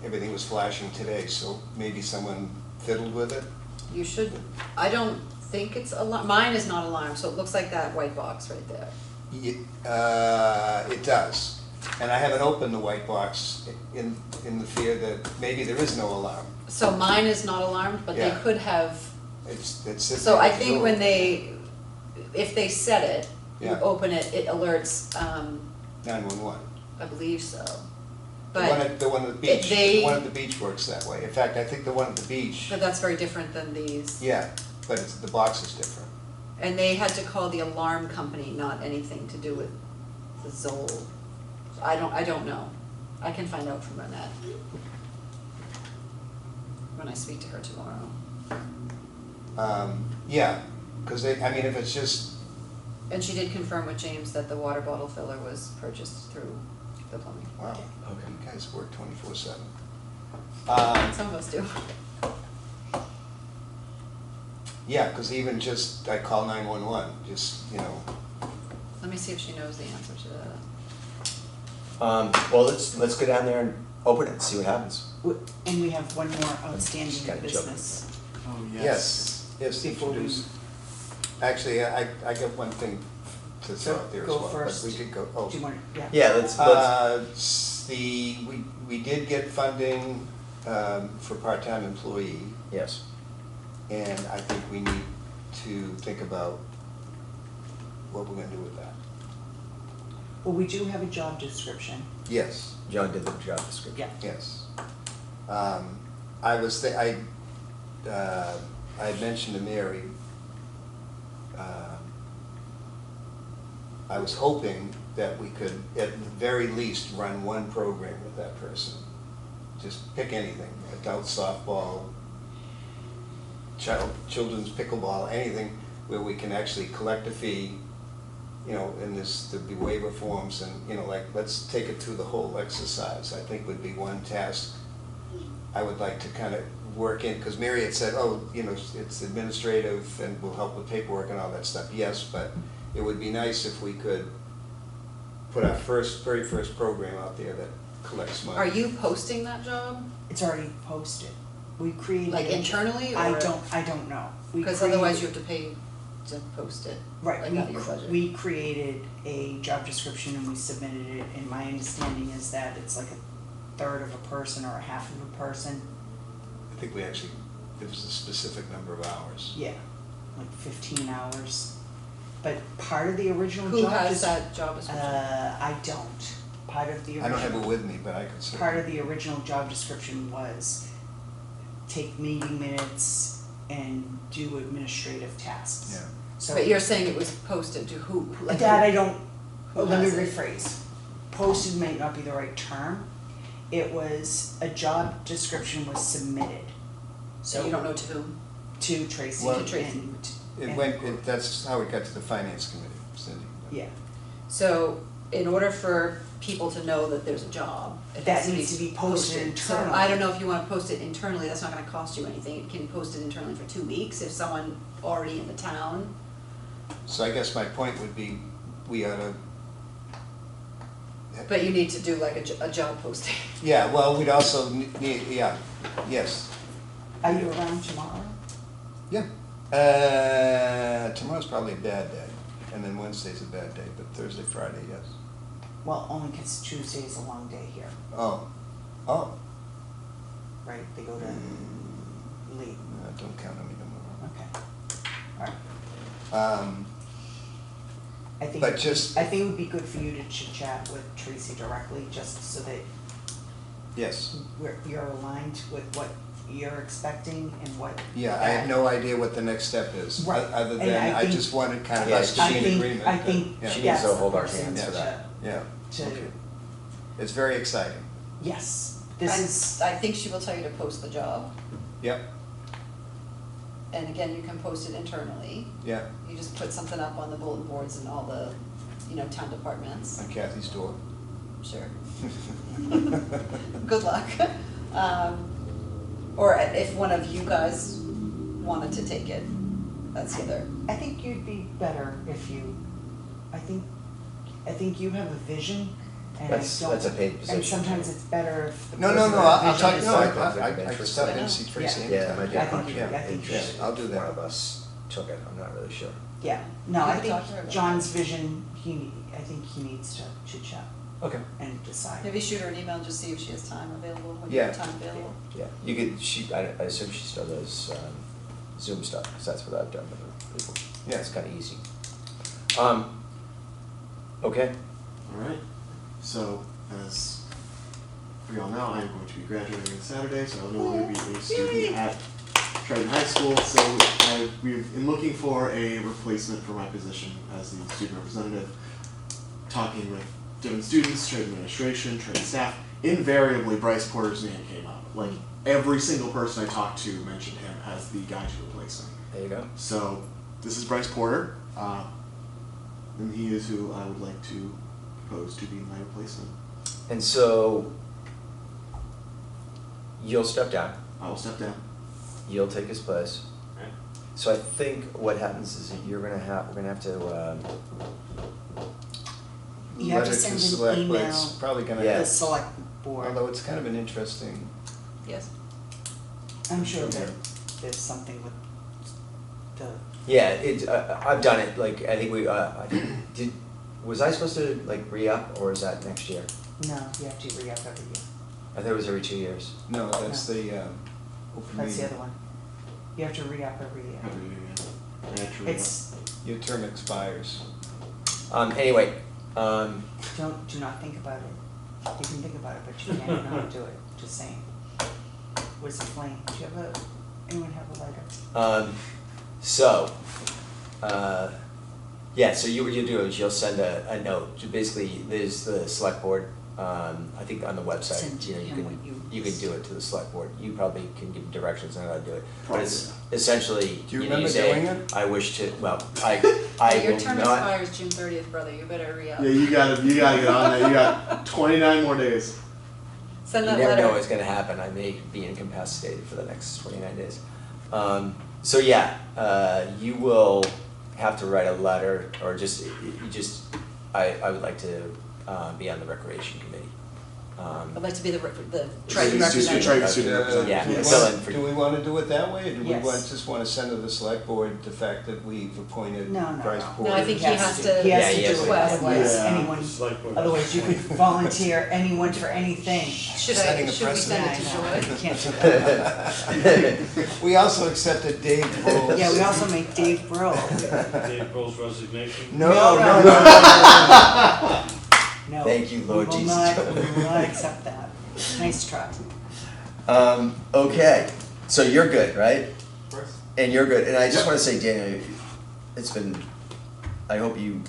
Everything was flashing today, so maybe someone fiddled with it. You should, I don't think it's mine is not alarmed, so it looks like that white box right there. It does. And I haven't opened the white box in the fear that maybe there is no alarm. So mine is not alarmed, but they Yeah. could have, It's sitting so I at the think door. when if they set it, you Yeah. open it, it alerts, 911. I believe so. But The one at the beach, they- the one at the beach works that way. In fact, I think the one at the beach, But that's very different than these. yeah, but it's, the box is different. And they had to call the alarm company, not anything to do with the Zoll. I don't know. I can find out from Annette when I speak to her tomorrow. Yeah, because I mean, if it's just, And she did confirm with James that the water bottle filler was purchased through the plumbing. wow, Okay. you guys work 24/7. Some of us do. Yeah, because even just, I call 911, just, you know, Let me see if she knows the answer to that. Well, let's go down there and open it and see what happens. And we have one more Just outstanding gotta jump. business. Oh, yes, Before we- introduce. Actually, I got one thing to throw out there as Go well, first. but we did go, oh. Do you want, yeah? Yeah, let's, We did get funding for part-time employee, yes. and I think we need to think about what we're gonna do with that. Well, we do have a job description. Yes, John did the job description. Yeah. yes. I had mentioned to Mary, I was hoping that we could, at the very least, run one program with that person. Just pick anything, adult softball, children's pickleball, anything where we can actually collect a fee, you know, and there'd be waiver forms and, you know, like, let's take it through the whole exercise, I think would be one task I would like to kind of work in, because Mary had said, oh, you know, it's administrative and we'll help with paperwork and all that stuff, yes, but it would be nice if we could put our very first program out there that collects money. Are you posting that job? It's already posted. We created. Like internally or? I don't know. We Because otherwise you created- have to pay to post it. Right, Like out of your budget. we created a job description and we submitted it, and my understanding is that it's like a third of a person or a half of a person. I think we actually, there was a specific number of hours. Yeah, like 15 hours. But part of the original Who job has that job description? I don't. Part of the I don't have it original, with me, but I could say. part of the original job description was take meeting minutes and do administrative tasks. Yeah. So But you're saying it was posted to who? Like that I who- don't, who let me has it? rephrase. Posted may not be the right term. It was, a job description was submitted. So you don't know to whom? To Tracy Well, To Tracy. and. It went, that's how it got to the finance committee, Cindy. Yeah, So in order for people to know that there's a job, it That has to be needs to be posted So internally. I don't know if you wanna post it internally, that's not gonna cost you anything, it can be posted internally for 2 weeks if someone already in the town. So I guess my point would be, we ought to. But you need to do like a job posting. Yeah, well, we'd also need, yeah, yes, are you around tomorrow? yeah. Tomorrow's probably a bad day, and then Wednesday's a bad day, but Thursday, Friday, yes. Well, only 'cause Tuesday is a long day here, Oh, right? They go to late, no, don't count on me no okay. Alright, more. I think. But just- I think it would be good for you to chit chat with Tracy directly, just so that Yes, you're aligned with what you're expecting and what. yeah, I have no idea what the next step is, Right, other and than I I think- just wanted kind of Yeah, us to I be in think- agreement. I that- think yeah, She that's needs to the hold our person hands for to- that. Yeah, To, okay. It's very exciting, yes, this is, I think she will tell you to post the job, yep, and again, you can post it internally. yeah, You just put something up on the bulletin boards in all the, town departments, on Kathy's door. sure. Good luck. Or if one of you guys wanted to take it, that's the other. I think you'd be better if you, I think you have a vision, and I That's don't. a paid position. And sometimes it's better if the No, person with I'll vision talk, is- no, conflict of I interest. can stop in and see Tracy Yeah. anytime. Yeah, it might be a I think conflict you- of I think you interest should. I'll do if that. one of us took it, I'm not really sure. Yeah, no, You I can think talk to her about John's vision, I think he needs to chit chat Okay. and decide. Maybe shoot her an email and just see if she has time available, when you Yeah. have time available. Yeah, you could, I assume she still does Zoom stuff, because that's what I've done with her people. Yeah. It's kind of easy. Okay, Alright, so as for y'all now, I am going to be graduating on Saturday, so I'll no longer be a student at Triton High School. So we've been looking for a replacement for my position as the student representative, talking with different students, Triton administration, Triton staff. Invariably, Bryce Porter's name came up. Like, every single person I talked to mentioned him as the guy to replace him. There you go. So this is Bryce Porter, and he is who I would like to propose to be my replacement. And so you'll step down. I will step down. You'll take his place. Right. So I think what happens is that we're gonna have to. You have to Letter send an select, but email it's probably gonna. Yeah. the select board. Although it's kind of an interesting, Yes. I'm sure that there's something with the, Yeah, I've done it. Like I think was I supposed to like re-up, or is that next year? no, you have to re-up every year. I thought it was every 2 years. no, that's the, open That's the meeting. other one. You have to re-up every year. Every year, yeah. Naturally. It's, Your term expires. Anyway, do not think about it. You can think about it, but you can't not do it, just saying. Where's the flame? Do you have anyone have a lighter? So, yeah, so what you'll do is you'll send a note. Basically, there's the select board, I think on the website, Send you know, him what you can do it to the select board. You probably can give directions on how to do it. But Probably. it's essentially, Do you know, remember say, doing it? I wish to, well, I will Your term not. expires June 30th, brother, you better re-up. Yeah, you gotta get on that. You got 29 more days. Send You that never letter. know what's gonna happen. I may be incapacitated for the next 29 days. So yeah, you will have to write a letter, or I would like to be on the recreation committee. I'd like to be the Triton Student representative. Triton student representative. Yeah, Do we fill want- in for- Do we wanna do it that way, or do we Yes. just wanna send to the select board the fact that we've appointed No, no, Bryce no. Porter? No, I think he has to. He Yeah, has he to has do to. it, otherwise Yeah. anyone, It's like when- otherwise you could volunteer anyone for anything. Should Setting I, a should we send it Yeah, to I know. Joy? You can't do that. We also accepted Dave Grohl's. Yeah, we also make Dave Brill. Dave Grohl's resignation. No, No, no, no. no. No. Thank you, Lord we will Jesus. not- We will not accept that. Nice try. Okay, so you're good, right? Of course. And you're good, and I just wanna say, Daniel, it's been, I hope you,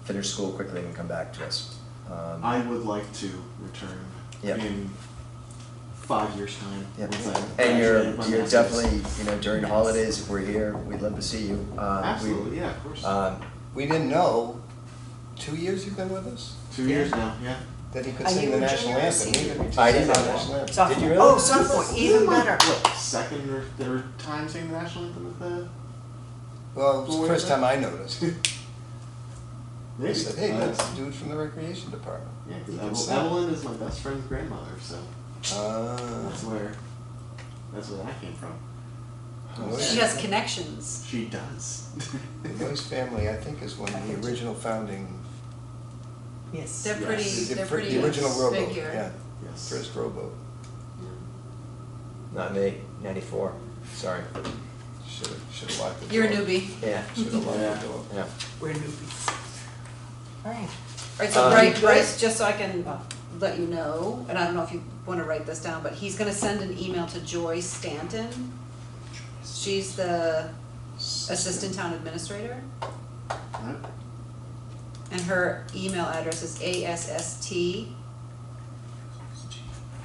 finish school quickly and come back to us. I would like to return Yep. in 5 years' time. Yep. once I And you're graduate my master's. definitely, you know, during holidays, if we're here, we'd love to see you. Absolutely, yeah, of course. We didn't know, 2 years you've been with us, 2 years now, yeah. that he could Are sing you the a national junior or anthem. senior? Either. He just I sang didn't the know that. national anthem. Sophomore. Did you really? Oh, sophomore, even better. What, second or third time singing the national anthem with the... Well, it was the first time I noticed. I Maybe. said, hey, that's the dude from the recreation department. Yeah, He can because sing. Evelyn is my best friend's grandmother, so Ah. that's where that came from. She has connections. She does. The Noyes family, I think, is one of the original founding. Yes. They're pretty, the they're fir- pretty The original rowboat, big here. yeah, Yes. first rowboat. Not me, 94, sorry. Should've locked the door. You're a newbie. Yeah, Should've locked Yeah. the door. yeah. We're newbies. All right. Alright, so Um, Bryce, just so I can let you know, and I don't know if you wanna write this down, but he's gonna send an email to Joy Stanton. She's the assistant town administrator, Right? and her email address is ASST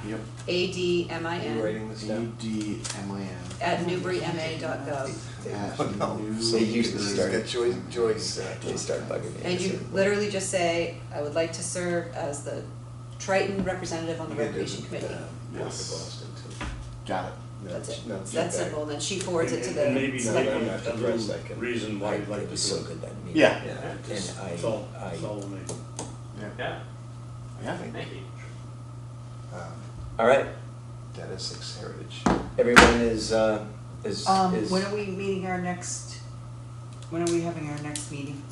Yep. ADMIN You writing this down? EDMIN. at newburyma.gov. At No, New- They usually He's start- got Joyce, They start bugging me. And you literally just say, I would like to serve as the Triton representative on the You could do recreation committee. Walk to Yes. Boston too. Got it. That's it. No, It's get that back. simple, and then she forwards it to And the maybe, select maybe I'm board. not a depressed, little I can- reason why you'd like It to was do so it. good that meeting. Yeah. Yeah, And just, it's all on me. Yeah. Yeah, Yeah. thank you. All right, Dennis Heritage. everyone is. When are we meeting our next, when are we having our next meeting?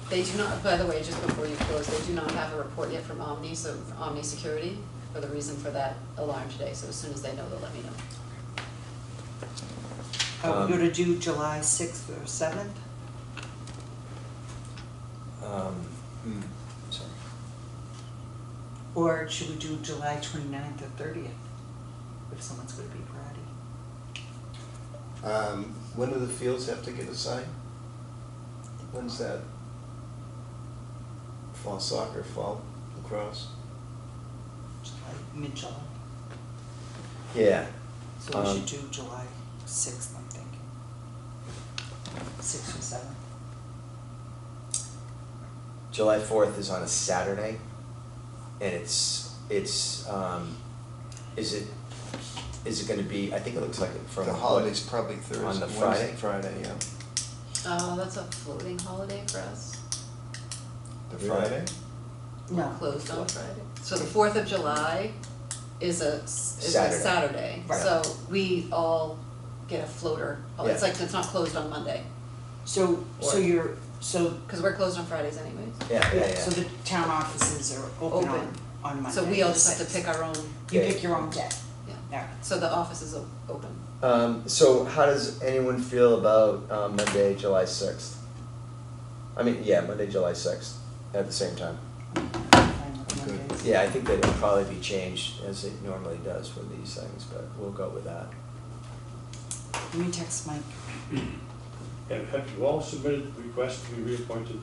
They do not, by the way, just before you close, they do not have a report yet from Omni, so Omni Security, for the reason for that alarm today, so as soon as they know, they'll let me know. Are we gonna do July 6th or 7th? Sorry. Or should we do July 29th or 30th, if someone's gonna be bratty? When do the fields have to get a sign? When's that? Fall soccer, fall lacrosse? July, mid-July, Yeah, so we Um, should do July 6th, I'm thinking. 6th or 7th. July 4th is on a Saturday, and is it gonna be, I think it looks like it from The what- holiday's probably Thursday, on the Wednesday, Friday? Friday, yeah. Oh, that's a floating holiday for us. The Really? Friday? No. Closed on Friday. So the 4th of July is a Saturday. Saturday. Right. So we all get a floater. Oh, it's Yeah. like, it's not closed on Monday, So Or- you're, because we're closed on Fridays anyways. Yeah. so the town offices are open Open. on Monday. So we all the just have to 6th. pick our own, You Yeah. pick your own day. yeah. Yeah. So the office is open. So how does anyone feel about Monday, July 6th? I mean, yeah, Monday, July 6th, at the same time. Fine with I'm good. Mondays. Yeah, I think that it'll probably be changed as it normally does for these things, but we'll go with that. Let me text Mike. Have you all submitted requests to be reappointed?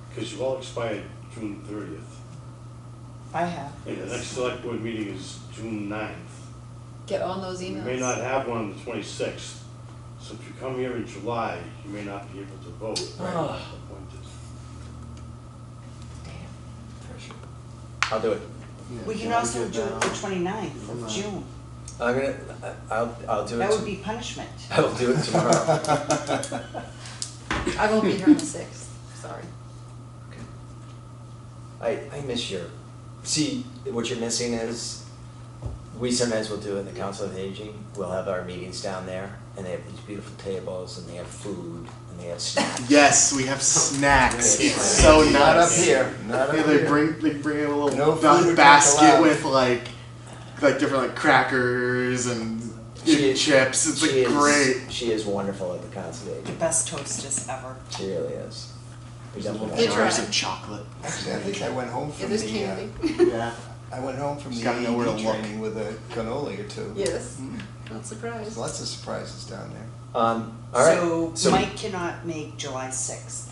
Because you all expired June 30th, I have. and the next select board meeting is June 9th. Get on those You emails. may not have one on the 26th, so if you come here in July, you may not be able to vote. Ah. Appointed. I'll do it. Yeah, We can we also did do that it the on- 29th on of that. June. I'll do it. That would be punishment. I will do it tomorrow. I won't be here on the 6th, sorry. I miss your, see, what you're missing is, we sometimes will do it in the Council of Aging, we'll have our meetings down there, and they have these beautiful tables, and they have food, and they have snacks. Yes, we have snacks. Yeah. It's so nice. Not up here, not up Yeah, here. they bring in a little No food or drink basket allowed. with like different like crackers and She is- chips. It's she like is- great. She is wonderful at the Council of The Aging, best toasters ever. she really is. We Little definitely Good jars try. of chocolate. Actually, I think I went home Yeah, from there's the, candy. Yeah. I went home from Just the gotta know where to AED look. training with a cannoli or two. Yes, Mm. not surprised. There's lots of surprises down there. All right, So Mike cannot make July 6th.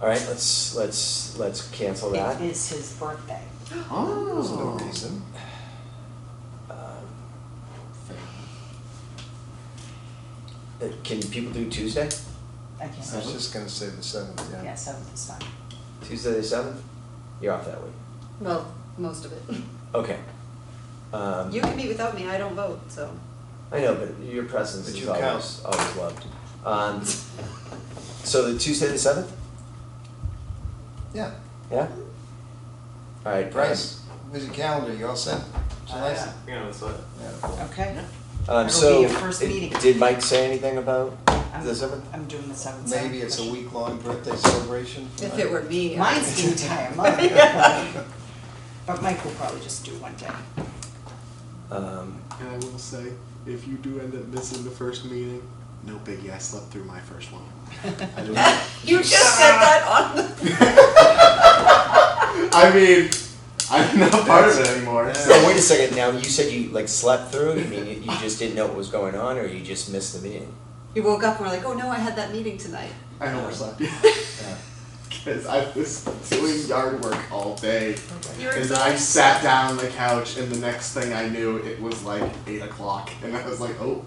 all right, let's cancel that. It is his birthday. There's no Oh. reason. Can people do Tuesday? I I was can't. just gonna say the 7th, yeah. Yeah, 7th is fine. Tuesday the 7th? You're off that week. Well, most of it. Okay. You can meet without me, I don't vote, so. I know, but your presence But is you always loved. So the Tuesday the 7th? Yeah. Yeah? All right, Bryce, where's your calendar? You all set? July? Yeah, that's it. Yeah. Okay. Um, It'll so, be your first meeting. did Mike say anything about I'm- the 7th? I'm doing the 7th. Maybe it's a week-long birthday celebration for If Mike. it were me. I- Mine's the entire month. But Mike will probably just do one day. Um, And I will say, if you do end up missing the first meeting, no biggie. I slept through my first one. I didn't- You just said that on the. I mean, I'm not part of it anymore. Yeah. So no, wait a second, now you said you like slept through, you mean you just didn't know what was going on, or you just missed the meeting? You woke up and were like, oh no, I had that meeting tonight. I overslept. Because I was doing yard work all day. You're And then I exhausted. sat down on the couch, and the next thing I knew, it was like 8 o'clock. And I was like, oh.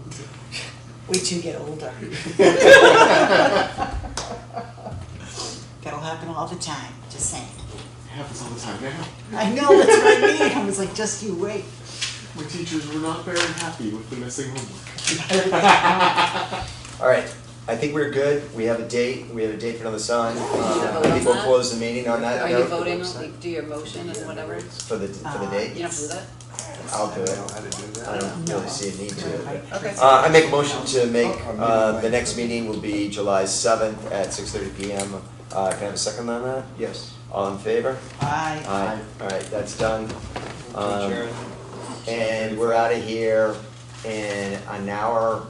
Wait till you get older. That'll happen all the time, just saying. It happens all the time now. I know, that's what I mean. I was like, just you wait. My teachers were not very happy with the missing homework. All right, I think we're good, we have a date for another sign, vote I on think we'll that? close the meeting on that Are you note. voting, like, do your motion and whatever? For the You date? don't have to do that? I'll do I it. don't know how to do that. I don't really see a need to. Okay. I make a motion to make, the next meeting will be July 7th at 6:30 PM. Can I have a second on that? Yes. All in favor? Aye. Aye. All right, that's done. Adjourn. And we're out of here in an hour